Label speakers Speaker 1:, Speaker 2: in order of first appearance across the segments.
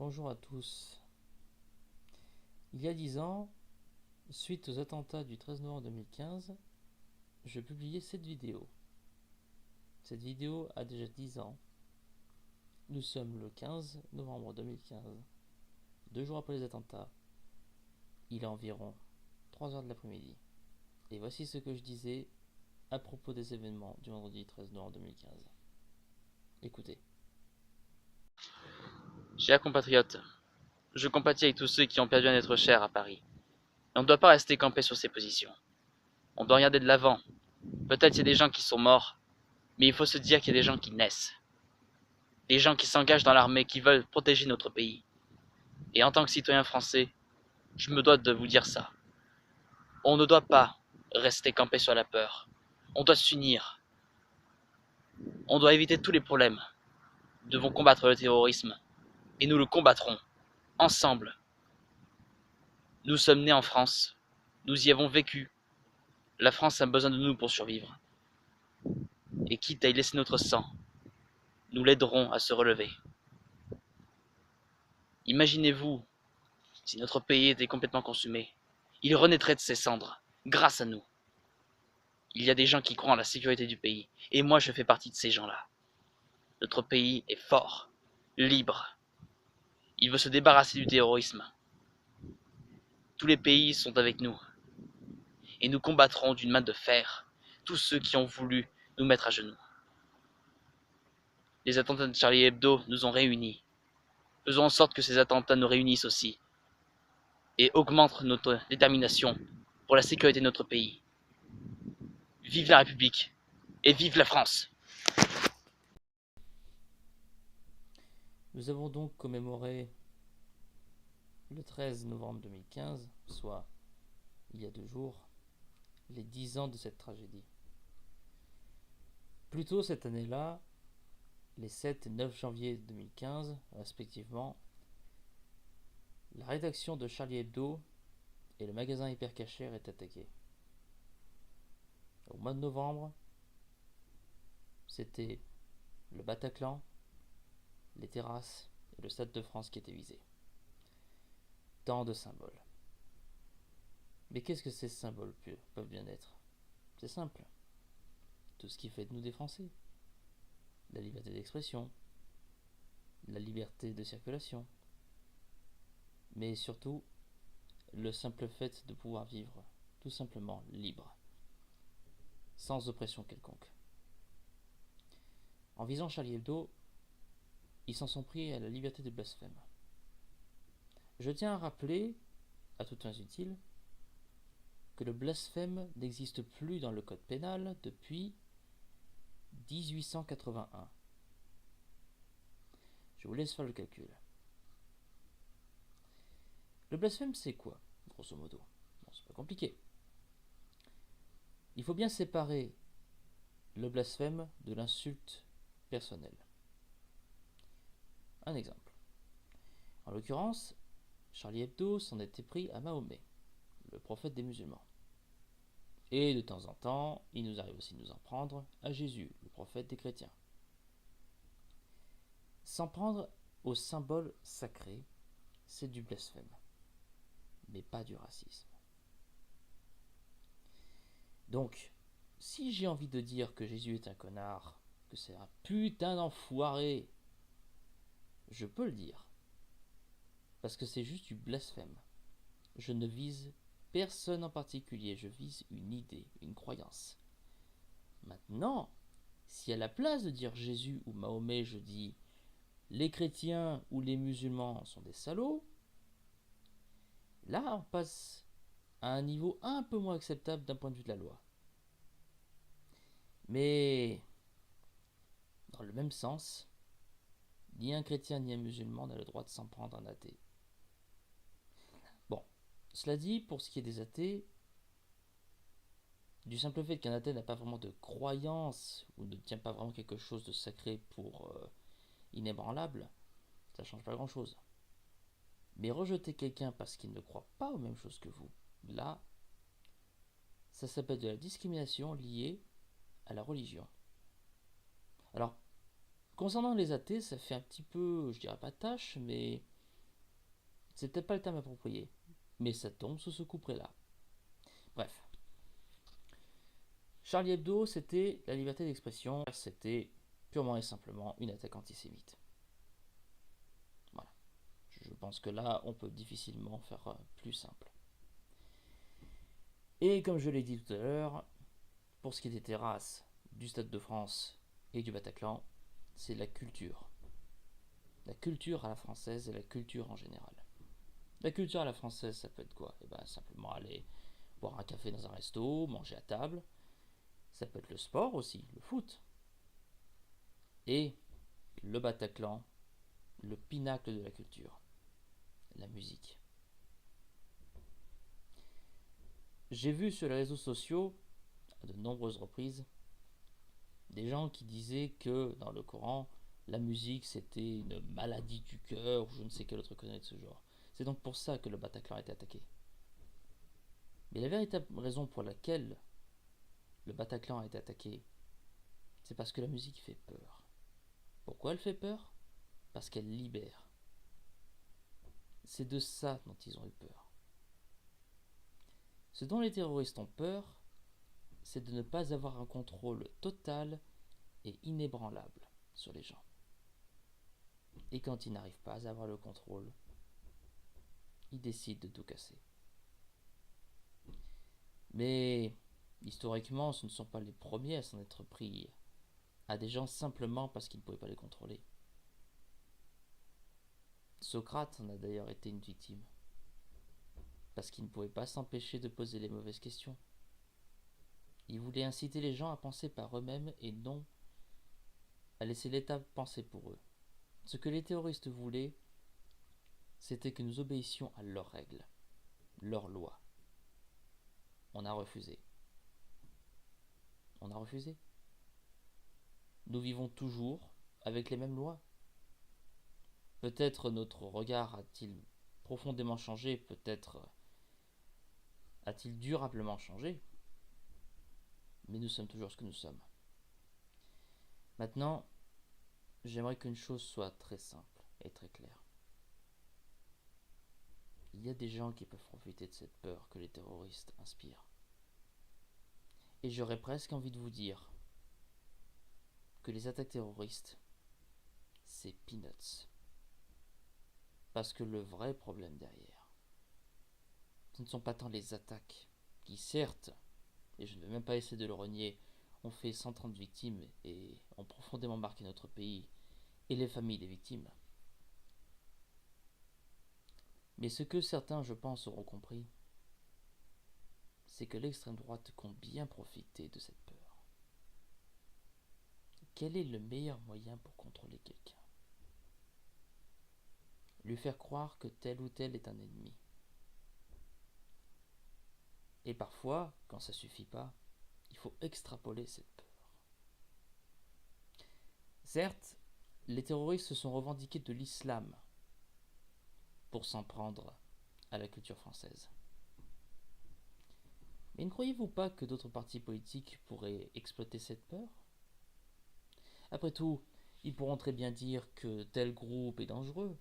Speaker 1: Bonjour à tous. Il y a 10 ans, suite aux attentats du 13 novembre 2015, je publiais cette vidéo. Cette vidéo a déjà 10 ans. Nous sommes le 15 novembre 2015, 2 jours après les attentats. Il est environ 3 heures de l'après-midi. Et voici ce que je disais à propos des événements du vendredi 13 novembre 2015. Écoutez.
Speaker 2: Chers compatriotes, je compatis avec tous ceux qui ont perdu un être cher à Paris. Et on ne doit pas rester campé sur ses positions. On doit regarder de l'avant. Peut-être il y a des gens qui sont morts, mais il faut se dire qu'il y a des gens qui naissent. Des gens qui s'engagent dans l'armée, qui veulent protéger notre pays. Et en tant que citoyen français, je me dois de vous dire ça. On ne doit pas rester campé sur la peur. On doit s'unir. On doit éviter tous les problèmes. Nous devons combattre le terrorisme. Et nous le combattrons. Ensemble. Nous sommes nés en France. Nous y avons vécu. La France a besoin de nous pour survivre. Et quitte à y laisser notre sang, nous l'aiderons à se relever. Imaginez-vous si notre pays était complètement consumé. Il renaîtrait de ses cendres, grâce à nous. Il y a des gens qui croient en la sécurité du pays, et moi je fais partie de ces gens-là. Notre pays est fort, libre. Il veut se débarrasser du terrorisme. Tous les pays sont avec nous, et nous combattrons d'une main de fer tous ceux qui ont voulu nous mettre à genoux. Les attentats de Charlie Hebdo nous ont réunis. Faisons en sorte que ces attentats nous réunissent aussi, et augmente notre détermination pour la sécurité de notre pays. Vive la République et vive la France!
Speaker 1: Nous avons donc commémoré le 13 novembre 2015, soit il y a 2 jours, les 10 ans de cette tragédie. Plus tôt cette année-là, les 7 et 9 janvier 2015, respectivement, la rédaction de Charlie Hebdo et le magasin Hypercacher est attaqué. Au mois de novembre, c'était le Bataclan, les terrasses et le Stade de France qui étaient visés. Tant de symboles. Mais qu'est-ce que ces symboles peuvent bien être? C'est simple. Tout ce qui fait de nous des Français. La liberté d'expression, la liberté de circulation, mais surtout le simple fait de pouvoir vivre tout simplement libre, sans oppression quelconque. En visant Charlie Hebdo, ils s'en sont pris à la liberté de blasphème. Je tiens à rappeler, à toutes fins utiles, que le blasphème n'existe plus dans le code pénal depuis 1881. Je vous laisse faire le calcul. Le blasphème, c'est quoi, grosso modo? Bon, c'est pas compliqué. Il faut bien séparer le blasphème de l'insulte personnelle. Un exemple. En l'occurrence, Charlie Hebdo s'en était pris à Mahomet, le prophète des musulmans. Et de temps en temps, il nous arrive aussi de nous en prendre à Jésus, le prophète des chrétiens. S'en prendre au symbole sacré, c'est du blasphème, mais pas du racisme. Donc, si j'ai envie de dire que Jésus est un connard, que c'est un putain d'enfoiré, je peux le dire. Parce que c'est juste du blasphème. Je ne vise personne en particulier, je vise une idée, une croyance. Maintenant, si à la place de dire Jésus ou Mahomet, je dis les chrétiens ou les musulmans sont des salauds, là on passe à un niveau un peu moins acceptable d'un point de vue de la loi. Mais dans le même sens, ni un chrétien ni un musulman n'a le droit de s'en prendre un athée. Bon, cela dit, pour ce qui est des athées, du simple fait qu'un athée n'a pas vraiment de croyance ou ne tient pas vraiment quelque chose de sacré pour inébranlable, ça ne change pas grand-chose. Mais rejeter quelqu'un parce qu'il ne croit pas aux mêmes choses que vous, là, ça s'appelle de la discrimination liée à la religion. Alors, concernant les athées, ça fait un petit peu, je dirais pas tâche, mais C'est peut-être pas le terme approprié, mais ça tombe sous ce couperet-là. Bref. Charlie Hebdo, c'était la liberté d'expression, c'était purement et simplement une attaque antisémite. Voilà. Je pense que là, on peut difficilement faire plus simple. Et comme je l'ai dit tout à l'heure, pour ce qui est des terrasses, du Stade de France et du Bataclan, c'est la culture. La culture à la française et la culture en général. La culture à la française, ça peut être quoi? Simplement aller boire un café dans un resto, manger à table. Ça peut être le sport aussi, le foot. Et le Bataclan, le pinacle de la culture, la musique. J'ai vu sur les réseaux sociaux, à de nombreuses reprises, des gens qui disaient que dans le Coran, la musique c'était une maladie du cœur, ou je ne sais quelle autre connerie de ce genre. C'est donc pour ça que le Bataclan a été attaqué. Mais la véritable raison pour laquelle le Bataclan a été attaqué, c'est parce que la musique fait peur. Pourquoi elle fait peur? Parce qu'elle libère. C'est de ça dont ils ont eu peur. Ce dont les terroristes ont peur, c'est de ne pas avoir un contrôle total et inébranlable sur les gens. Et quand ils n'arrivent pas à avoir le contrôle, ils décident de tout casser. Mais historiquement, ce ne sont pas les premiers à s'en être pris à des gens simplement parce qu'ils ne pouvaient pas les contrôler. Socrate en a d'ailleurs été une victime, parce qu'il ne pouvait pas s'empêcher de poser les mauvaises questions. Il voulait inciter les gens à penser par eux-mêmes et non à laisser l'État penser pour eux. Ce que les terroristes voulaient, c'était que nous obéissions à leurs règles, leurs lois. On a refusé. On a refusé. Nous vivons toujours avec les mêmes lois. Peut-être notre regard a-t-il profondément changé, peut-être a-t-il durablement changé, mais nous sommes toujours ce que nous sommes. Maintenant, j'aimerais qu'une chose soit très simple et très claire. Il y a des gens qui peuvent profiter de cette peur que les terroristes inspirent. Et j'aurais presque envie de vous dire que les attaques terroristes, c'est peanuts. Parce que le vrai problème derrière, ce ne sont pas tant les attaques, qui certes, et je ne vais même pas essayer de le renier, ont fait 130 victimes et ont profondément marqué notre pays et les familles des victimes. Mais ce que certains, je pense, auront compris, c'est que l'extrême droite compte bien profiter de cette peur. Quel est le meilleur moyen pour contrôler quelqu'un? Lui faire croire que tel ou tel est un ennemi. Et parfois, quand ça suffit pas, il faut extrapoler cette peur. Certes, les terroristes se sont revendiqués de l'islam pour s'en prendre à la culture française. Mais ne croyez-vous pas que d'autres partis politiques pourraient exploiter cette peur? Après tout, ils pourront très bien dire que tel groupe est dangereux,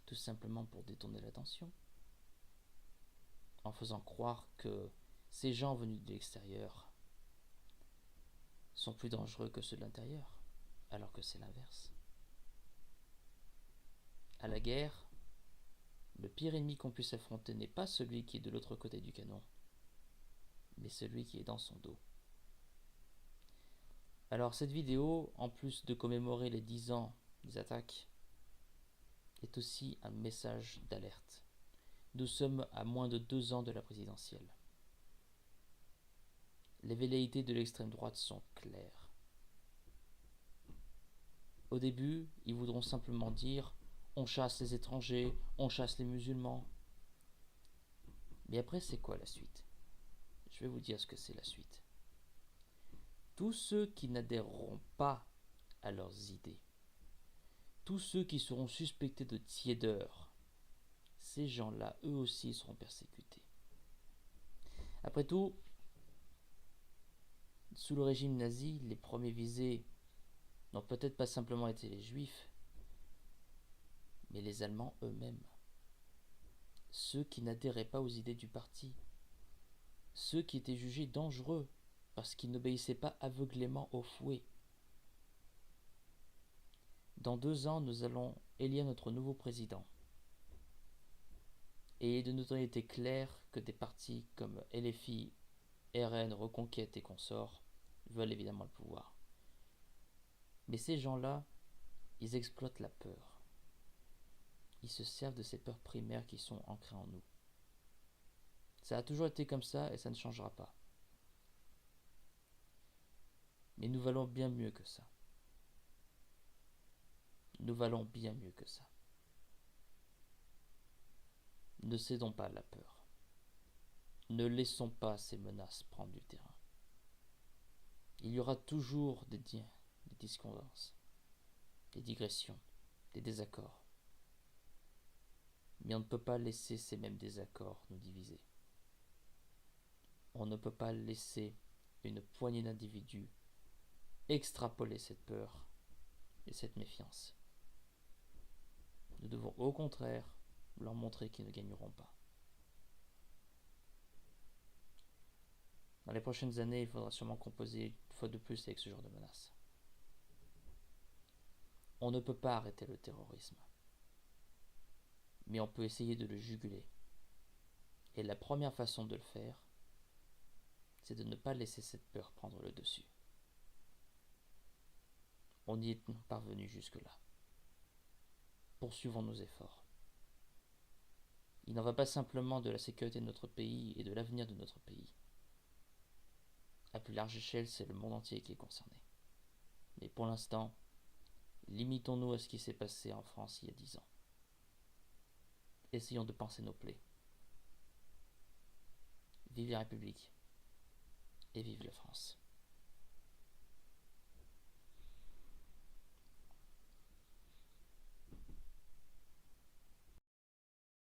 Speaker 1: tout simplement pour détourner l'attention, en faisant croire que ces gens venus de l'extérieur sont plus dangereux que ceux de l'intérieur, alors que c'est l'inverse. À la guerre, le pire ennemi qu'on puisse affronter n'est pas celui qui est de l'autre côté du canon, mais celui qui est dans son dos. Alors cette vidéo, en plus de commémorer les 10 ans des attaques, est aussi un message d'alerte. Nous sommes à moins de 2 ans de la présidentielle. Les velléités de l'extrême droite sont claires. Au début, ils voudront simplement dire « on chasse les étrangers, on chasse les musulmans ». Mais après, c'est quoi la suite? Je vais vous dire ce que c'est la suite. Tous ceux qui n'adhéreront pas à leurs idées, tous ceux qui seront suspectés de tiédeur, ces gens-là, eux aussi, seront persécutés. Après tout, sous le régime nazi, les premiers visés n'ont peut-être pas simplement été les juifs, mais les Allemands eux-mêmes, ceux qui n'adhéraient pas aux idées du parti, ceux qui étaient jugés dangereux parce qu'ils n'obéissaient pas aveuglément au fouet. Dans 2 ans, nous allons élire notre nouveau président. Et il est de notoriété claire que des partis comme LFI, RN, Reconquête et consorts veulent évidemment le pouvoir. Mais ces gens-là, ils exploitent la peur. Ils se servent de ces peurs primaires qui sont ancrées en nous. Ça a toujours été comme ça et ça ne changera pas. Mais nous valons bien mieux que ça. Nous valons bien mieux que ça. Ne cédons pas à la peur. Ne laissons pas ces menaces prendre du terrain. Il y aura toujours des discordances, des digressions, des désaccords. Mais on ne peut pas laisser ces mêmes désaccords nous diviser. On ne peut pas laisser une poignée d'individus extrapoler cette peur et cette méfiance. Nous devons au contraire leur montrer qu'ils ne gagneront pas. Dans les prochaines années, il faudra sûrement composer une fois de plus avec ce genre de menaces. On ne peut pas arrêter le terrorisme, mais on peut essayer de le juguler. Et la première façon de le faire, c'est de ne pas laisser cette peur prendre le dessus. On y est parvenu jusque-là. Poursuivons nos efforts. Il n'en va pas simplement de la sécurité de notre pays et de l'avenir de notre pays. À plus large échelle, c'est le monde entier qui est concerné. Mais pour l'instant, limitons-nous à ce qui s'est passé en France il y a 10 ans. Essayons de panser nos plaies. Vive la République et vive la France.